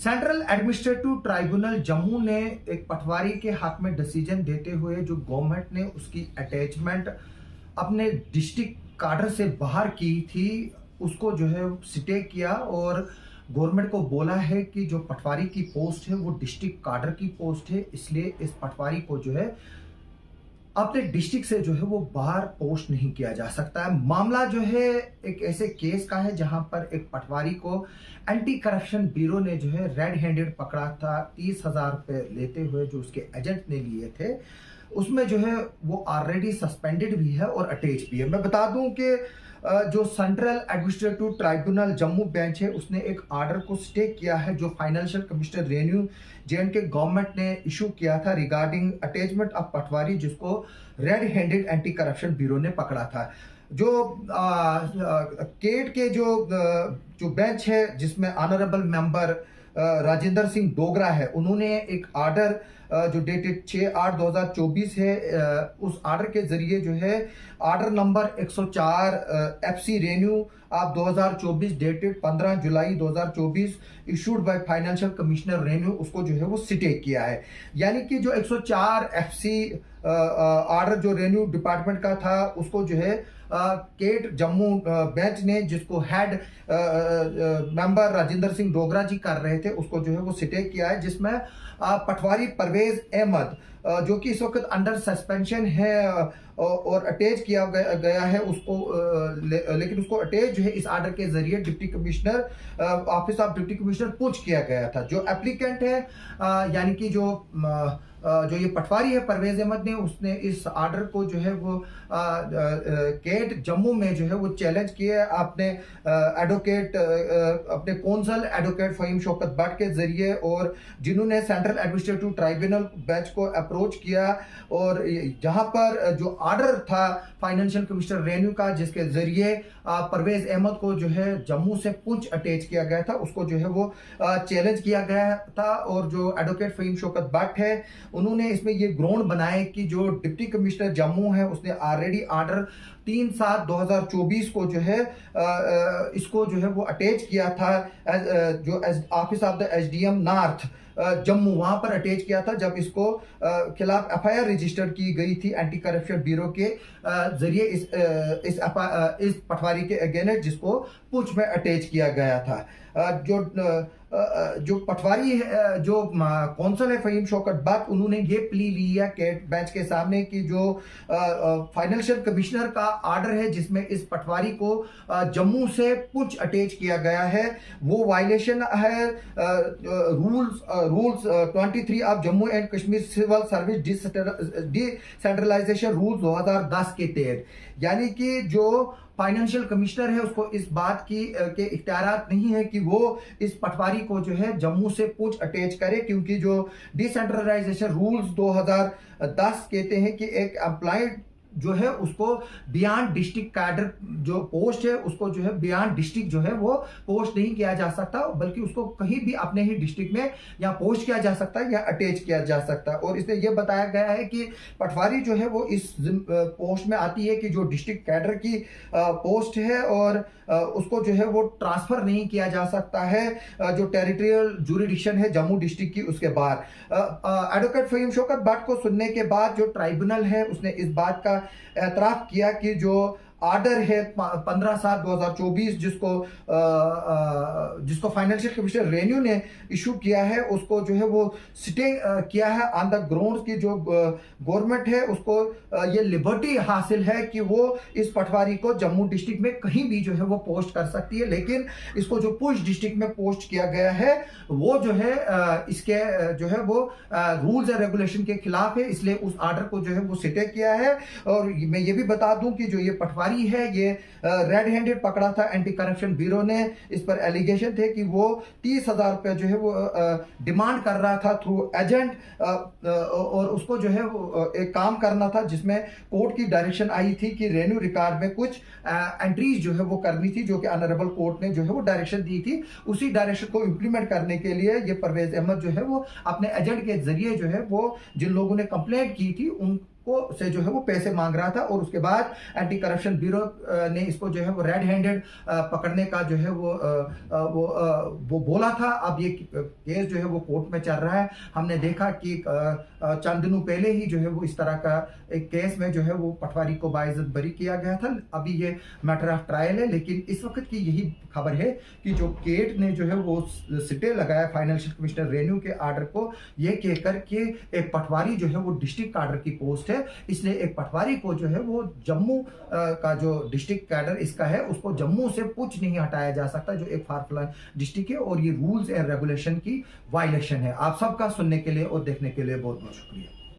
Central administrative tribunal Jammu ने एक पटवारी के हक में डिसीजन देते हुए जो गवर्नमेंट ने उसकी अटैचमेंट अपने डिस्ट्रिक्ट काडर से बाहर की थी उसको जो है स्टे किया और गवर्नमेंट को बोला है कि जो पटवारी की पोस्ट है वो डिस्ट्रिक्ट काडर की पोस्ट है, इसलिए इस पटवारी को जो है अपने डिस्ट्रिक्ट से जो है वो बाहर पोस्ट नहीं किया जा सकता है। मामला जो है एक ऐसे केस का है जहां पर एक पटवारी को एंटी करप्शन ब्यूरो ने जो है रेड हैंडेड पकड़ा था 30,000 रुपए लेते हुए जो उसके एजेंट ने लिए थे। उसमें जो है वो ऑलरेडी सस्पेंडेड भी है और अटैच भी है। मैं बता दूं कि जो central administrative tribunal Jammu bench है उसने एक ऑर्डर को स्टे किया है जो financial commissioner renew J&K government ने इशू किया था रिगार्डिंग अटैचमेंट ऑफ पटवारी, जिसको red handed anti corruption bureau ने पकड़ा था। जो केट के जो बेंच है जिसमें ऑनरेबल मेंबर राजेंद्र सिंह डोगरा है, उन्होंने एक ऑर्डर जो डेटेड 6/8/2024 है, उस ऑर्डर के जरिए जो है order number 104 FC renew of 2024 dated 15 July 2024 issued by financial commissioner renew, उसको जो है वो स्टे किया है। यानी कि जो 104 FC ऑर्डर जो रेन्यू डिपार्टमेंट का था उसको जो है केट जम्मू बेंच ने, जिसको हेड मेंबर राजेंद्र सिंह डोगरा जी कर रहे थे, उसको जो है वो स्टे किया है, जिसमें पटवारी परवेज अहमद जो कि इस वक्त अंडर सस्पेंशन है और अटैच किया गया है उसको, लेकिन उसको अटैच जो है इस ऑर्डर के जरिए deputy commissioner office of deputy commissioner push किया गया था। जो एप्लीकेंट है यानी कि जो ये पटवारी है परवेज अहमद ने, उसने इस ऑर्डर को जो है वो केट जम्मू में जो है वो चैलेंज किया अपने एडवोकेट अपने कौंसल एडवोकेट फहीम शौकत भट्ट के जरिए, और जिन्होंने सेंट्रल एडमिनिस्ट्रेटिव ट्राइब्यूनल बेंच को अप्रोच किया और जहां पर जो ऑर्डर था फाइनेंशियल कमिश्नर रेन्यू का जिसके जरिए परवेज अहमद को जो है जम्मू से पुंछ अटैच किया गया था, उसको जो है वो चैलेंज किया गया था। और जो एडवोकेट फहीम शौकत भट्ट है उन्होंने इसमें ये ग्राउंड बनाए कि जो डिप्टी कमिश्नर जम्मू है उसने ऑलरेडी ऑर्डर 3/7/2024 को जो है इसको जो है वो अटैच किया था जो office of the SDM north Jammu, वहां पर अटैच किया था जब इसको खिलाफ FIR रजिस्टर की गई थी एंटी करप्शन ब्यूरो के जरिए इस पटवारी के अगेंस्ट, जिसको पुंछ में अटैच किया गया था। जो पटवारी है जो कौंसल है फहीम शौकत भट्ट, उन्होंने ये प्ली लिया केट बेंच के सामने कि जो फाइनेंशियल कमिश्नर का ऑर्डर है जिसमें इस पटवारी को जम्मू से पुंछ अटैच किया गया है वो वायलेशन है rules 23 of Jammu and Kashmir civil service decentralization rules 2010 के तहत। यानी कि जो फाइनेंशियल कमिश्नर है उसको इस बात की के इख्तियारात नहीं है कि वो इस पटवारी को जो है जम्मू से पुंछ अटैच करे, क्योंकि जो डिसेंट्रलाइजेशन रूल्स 2010 कहते हैं कि एक एम्प्लॉयड जो है उसको बियॉन्ड डिस्ट्रिक्ट कैडर जो पोस्ट है उसको जो है बियॉन्ड डिस्ट्रिक्ट जो है वो पोस्ट नहीं किया जा सकता, बल्कि उसको कहीं भी अपने ही डिस्ट्रिक्ट में या पोस्ट किया जा सकता है या अटैच किया जा सकता है। और इसमें यह बताया गया है कि पटवारी जो है वो इस पोस्ट में आती है कि जो डिस्ट्रिक्ट कैडर की पोस्ट है और उसको जो है वो ट्रांसफर नहीं किया जा सकता है जो टेरिटोरियल जुरिडिक्शन है जम्मू डिस्ट्रिक्ट की उसके बाहर। एडवोकेट फहीम शौकत भट्ट को सुनने के बाद जो ट्राइब्यूनल है उसने इस बात का एतराफ किया कि जो ऑर्डर है 15/7/2024 जिसको फाइनेंशियल कमिश्नर रेन्यू ने इशू किया है उसको जो है वो स्टे किया है ऑन द ग्राउंड की जो गवर्नमेंट है उसको ये लिबर्टी हासिल है कि वो इस पटवारी को जम्मू डिस्ट्रिक्ट में कहीं भी जो है वो पोस्ट कर सकती है, लेकिन इसको जो पुंछ डिस्ट्रिक्ट में पोस्ट किया गया है वो जो है इसके जो है वो रूल्स एंड रेगुलेशन के खिलाफ है, इसलिए उस ऑर्डर को जो है वो स्टे किया है। और मैं ये भी बता दूं कि जो ये पटवारी है ये रेड हैंडेड पकड़ा था एंटी करप्शन ब्यूरो ने, इस पर एलिगेशन थे कि वो 30,000 रुपए जो है वो डिमांड कर रहा था थ्रू एजेंट, और उसको जो है वो एक काम करना था जिसमें कोर्ट की डायरेक्शन आई थी कि रेन्यू रिकॉर्ड में कुछ एंट्रीज जो है वो करनी थी, जो कि ऑनरेबल कोर्ट ने जो है वो डायरेक्शन दी थी। उसी डायरेक्शन को इंप्लीमेंट करने के लिए ये परवेज अहमद जो है वो अपने एजेंट के जरिए जो है वो जिन लोगों ने कंप्लेंट की थी को से जो है वो पैसे मांग रहा था, और उसके बाद एंटी करप्शन ब्यूरो ने इसको जो है वो रेड हैंडेड पकड़ने का जो है वो बोला था। अब ये केस जो है वो कोर्ट में चल रहा है। हमने देखा कि चंद दिनों पहले ही जो है वो इस तरह का एक केस में जो है वो पटवारी को बाइज्जत बरी किया गया था। अभी ये मैटर ऑफ ट्रायल है, लेकिन इस वक्त की यही खबर है कि जो केट ने जो है वो सिटे लगाया फाइनेंशियल कमिश्नर रेन्यू के आर्डर को, ये कहकर के एक पटवारी जो है वो डिस्ट्रिक्ट कैडर की पोस्ट है, इसलिए एक पटवारी को जो है वो जम्मू का जो डिस्ट्रिक्ट कैडर इसका है उसको जम्मू से कुछ नहीं हटाया जा सकता, जो एक फार फ्लंग डिस्ट्रिक्ट है, और ये रूल्स एंड रेगुलेशन की वायलेशन है। आप सबका सुनने के लिए और देखने के लिए बहुत बहुत शुक्रिया।